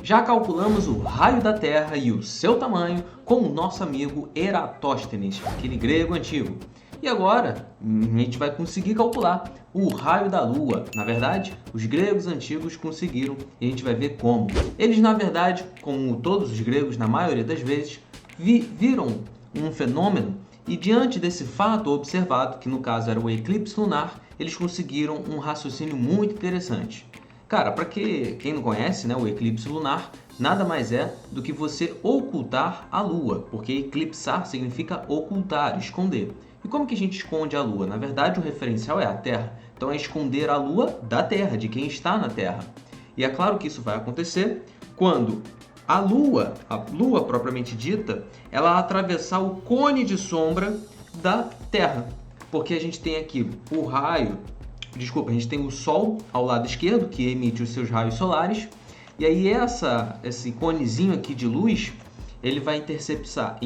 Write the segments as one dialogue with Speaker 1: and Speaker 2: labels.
Speaker 1: Já calculamos o raio da Terra e o seu tamanho com o nosso amigo Eratóstenes, aquele grego antigo. E agora a gente vai conseguir calcular o raio da Lua. Na verdade, os gregos antigos conseguiram e a gente vai ver como. Eles, na verdade, como todos os gregos, na maioria das vezes, viram um fenômeno e diante desse fato observado, que no caso era o eclipse lunar, eles conseguiram um raciocínio muito interessante. Cara, para quem não conhece, né, o eclipse lunar nada mais é do que você ocultar a Lua, porque eclipsar significa ocultar, esconder. E como que a gente esconde a Lua? Na verdade, o referencial é a Terra. Então é esconder a Lua da Terra, de quem está na Terra. E é claro que isso vai acontecer quando a Lua propriamente dita, ela atravessar o cone de sombra da Terra. Porque a gente tem aqui a gente tem o Sol ao lado esquerdo, que emite os seus raios solares, e aí esse conezinho aqui de luz, ele vai interceptar,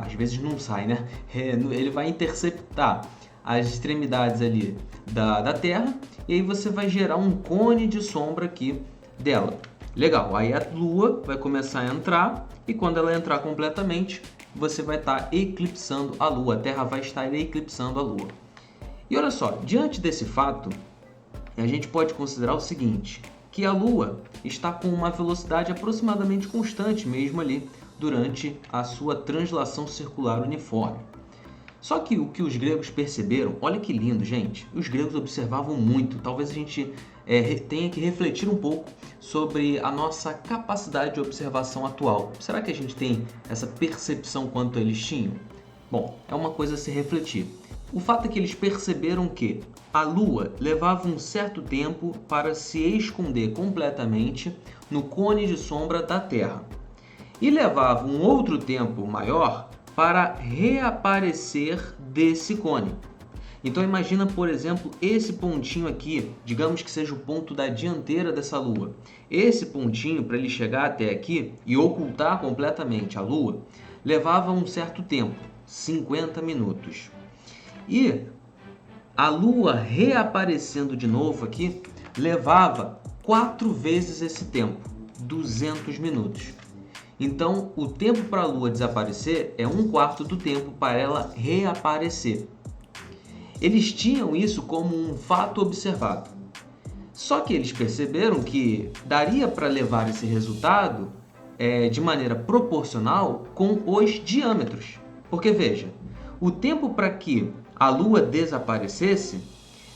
Speaker 1: às vezes não sai, né? Ele vai interceptar as extremidades ali da Terra, e aí você vai gerar um cone de sombra aqui dela. Legal, aí a Lua vai começar a entrar, e quando ela entrar completamente, você vai estar eclipsando a Lua, a Terra vai estar eclipsando a Lua. E olha só, diante desse fato, a gente pode considerar o seguinte, que a Lua está com uma velocidade aproximadamente constante mesmo ali durante a sua translação circular uniforme. Só que o que os gregos perceberam, olha que lindo, gente, os gregos observavam muito, talvez a gente tenha que refletir um pouco sobre a nossa capacidade de observação atual. Será que a gente tem essa percepção quanto eles tinham? Bom, é uma coisa a se refletir. O fato é que eles perceberam que a Lua levava um certo tempo para se esconder completamente no cone de sombra da Terra e levava um outro tempo maior para reaparecer desse cone. Então imagina, por exemplo, esse pontinho aqui, digamos que seja o ponto da dianteira dessa Lua. Esse pontinho, para ele chegar até aqui e ocultar completamente a Lua, levava um certo tempo, 50 minutos. E a Lua reaparecendo de novo aqui levava 4 vezes esse tempo, 200 minutos. Então, o tempo para a Lua desaparecer é 1/4 do tempo para ela reaparecer. Eles tinham isso como um fato observado. Só que eles perceberam que daria para levar esse resultado de maneira proporcional com os diâmetros. Porque veja, o tempo para que a Lua desaparecesse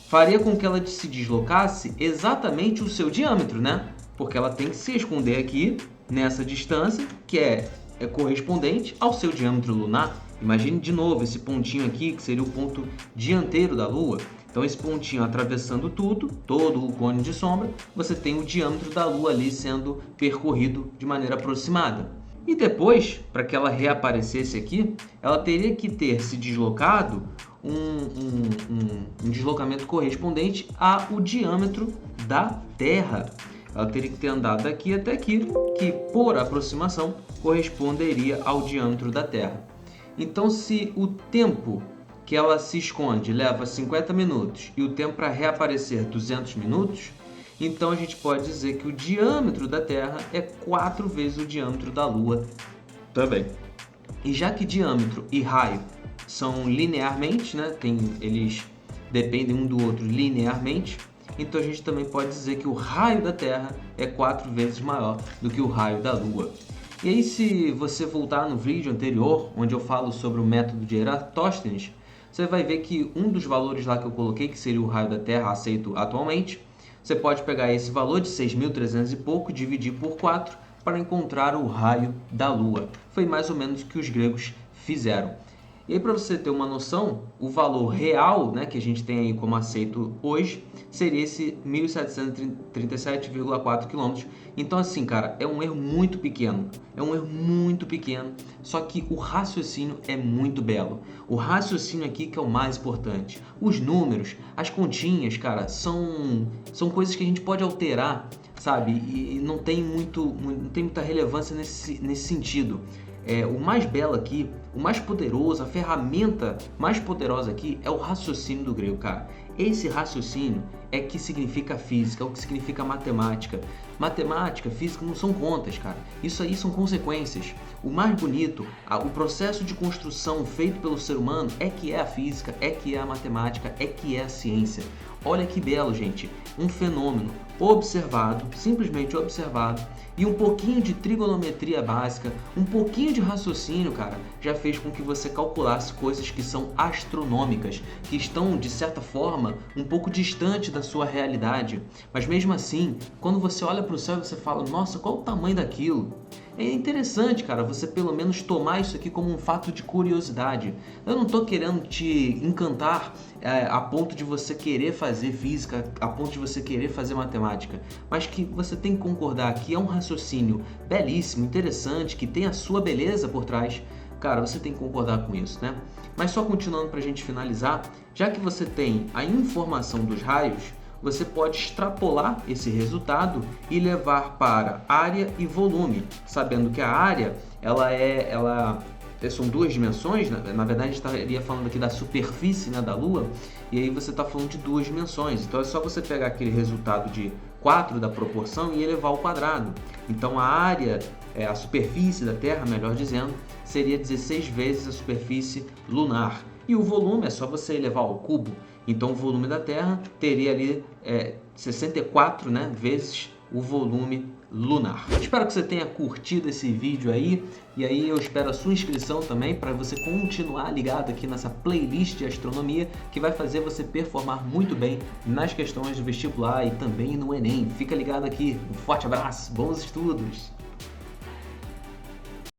Speaker 1: faria com que ela se deslocasse exatamente o seu diâmetro, né? Porque ela tem que se esconder aqui nessa distância que é correspondente ao seu diâmetro lunar. Imagine de novo esse pontinho aqui, que seria o ponto dianteiro da Lua. Então esse pontinho atravessando todo o cone de sombra, você tem o diâmetro da Lua ali sendo percorrido de maneira aproximada. E depois, para que ela reaparecesse aqui, ela teria que ter se deslocado um deslocamento correspondente ao diâmetro da Terra. Ela teria que ter andado daqui até aqui, que por aproximação corresponderia ao diâmetro da Terra. Então, se o tempo que ela se esconde leva 50 minutos e o tempo para reaparecer 200 minutos, então a gente pode dizer que o diâmetro da Terra é 4 vezes o diâmetro da Lua também. E já que diâmetro e raio são linearmente, né, eles dependem um do outro linearmente, então a gente também pode dizer que o raio da Terra é 4 vezes maior do que o raio da Lua. E aí, se você voltar no vídeo anterior, onde eu falo sobre o método de Eratóstenes, você vai ver que um dos valores lá que eu coloquei, que seria o raio da Terra aceito atualmente, você pode pegar esse valor de 6.300 e pouco, dividir por 4 para encontrar o raio da Lua. Foi mais ou menos o que os gregos fizeram. E aí, para você ter uma noção, o valor real, né, que a gente tem aí como aceito hoje, seria esse 1.737,4 km. Então, assim, cara, é um erro muito pequeno. É um erro muito pequeno, só que o raciocínio é muito belo. O raciocínio aqui que é o mais importante. Os números, as continhas, cara, são coisas que a gente pode alterar, sabe? E não tem muita relevância nesse sentido. O mais belo aqui, o mais poderoso, a ferramenta mais poderosa aqui é o raciocínio do grego, cara. Esse raciocínio é que significa física, é o que significa matemática. Matemática, física não são contas, cara. Isso aí são consequências. O mais bonito, o processo de construção feito pelo ser humano é que é a física, é que é a matemática, é que é a ciência. Olha que belo, gente. Um fenômeno observado, simplesmente observado, e um pouquinho de trigonometria básica, um pouquinho de raciocínio, cara, já fez com que você calculasse coisas que são astronômicas, que estão, de certa forma, um pouco distante da sua realidade. Mas mesmo assim, quando você olha para o céu, você fala, nossa, qual o tamanho daquilo? É interessante, cara, você pelo menos tomar isso aqui como um fato de curiosidade. Eu não estou querendo te encantar a ponto de você querer fazer física, a ponto de você querer fazer matemática, mas que você tem que concordar que é um raciocínio belíssimo, interessante, que tem a sua beleza por trás. Cara, você tem que concordar com isso, né? Mas só continuando para a gente finalizar, já que você tem a informação dos raios, você pode extrapolar esse resultado e levar para área e volume, sabendo que a área são duas dimensões, na verdade a gente estaria falando aqui da superfície, né, da Lua, e aí você está falando de duas dimensões, então é só você pegar aquele resultado de 4 da proporção e elevar ao quadrado. Então a área, a superfície da Terra, melhor dizendo, seria 16 vezes a superfície lunar. E o volume é só você elevar ao cubo. Então o volume da Terra teria ali 64, né, vezes o volume lunar. Espero que você tenha curtido esse vídeo aí, e aí eu espero a sua inscrição também para você continuar ligado aqui nessa playlist de astronomia que vai fazer você performar muito bem nas questões do vestibular e também no Enem. Fica ligado aqui, um forte abraço, bons estudos!